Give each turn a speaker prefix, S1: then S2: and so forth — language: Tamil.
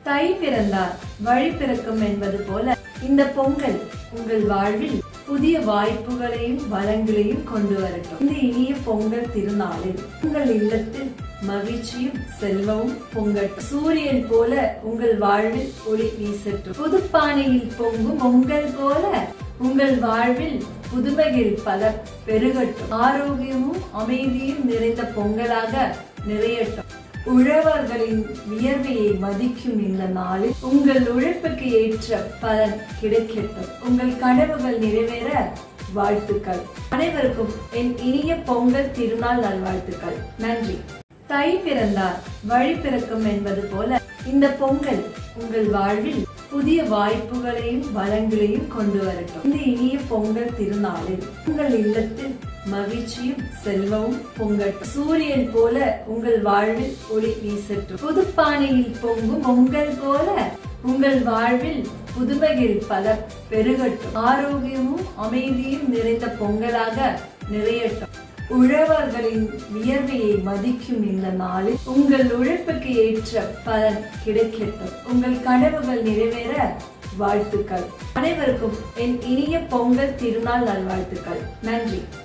S1: தை பிறந்தார் வழி பிறக்கும் என்பது போல இந்த பொங்கல் உங்கள் வாழ்வில் புதிய வாய்ப்புகளையும் வளங்களையும் கொண்டு வரட்டும். இந்த இனிய பொங்கல் திருநாளில் உங்கள் இல்லத்தில் மகிழ்ச்சியும் செல்வமும் பொங்கட்டும். சூரியன் போல உங்கள் வாழ்வில் ஒளி வீசட்டும். புதுப்பானையில் பொங்கும் பொங்கல் போல உங்கள் வாழ்வில் புதுமைகள் பல பெருகட்டும். ஆரோக்கியமும் அமைதியும் நிறைந்த பொங்கலாக நிறையட்டும். உழவர்களின் வியர்வையை மதிக்கும் இந்த நாளில் உங்கள் உழைப்புக்கு ஏற்ற பலன் கிடைக்கட்டும். உங்கள் கனவுகள் நிறைவேற வாழ்த்துக்கள். அனைவருக்கும் என் இனிய பொங்கல் திருநாள் நல்வாழ்த்துக்கள். நன்றி. தை பிறந்தார் வழி பிறக்கும் என்பது போல இந்த பொங்கல் உங்கள் வாழ்வில் புதிய வாய்ப்புகளையும் வளங்களையும் கொண்டு வரட்டும். இந்த இனிய பொங்கல் திருநாளில் உங்கள் இல்லத்தில் மகிழ்ச்சியும் செல்வமும் பொங்கட்டும். சூரியன் போல உங்கள் வாழ்வில் ஒளி வீசட்டும். புதுப்பானையில் பொங்கும் பொங்கல் போல உங்கள் வாழ்வில் புதுமைகள் பல பெருகட்டும். ஆரோக்கியமும் அமைதியும் நிறைந்த பொங்கலாக நிறையட்டும். உழவர்களின் வியர்வையை மதிக்கும் இந்த நாளில் உங்கள் உழைப்புக்கு ஏற்ற பலன் கிடைக்கட்டும். உங்கள் கனவுகள் நிறைவேற வாழ்த்துக்கள். அனைவருக்கும் என் இனிய பொங்கல் திருநாள் நல்வாழ்த்துக்கள். நன்றி.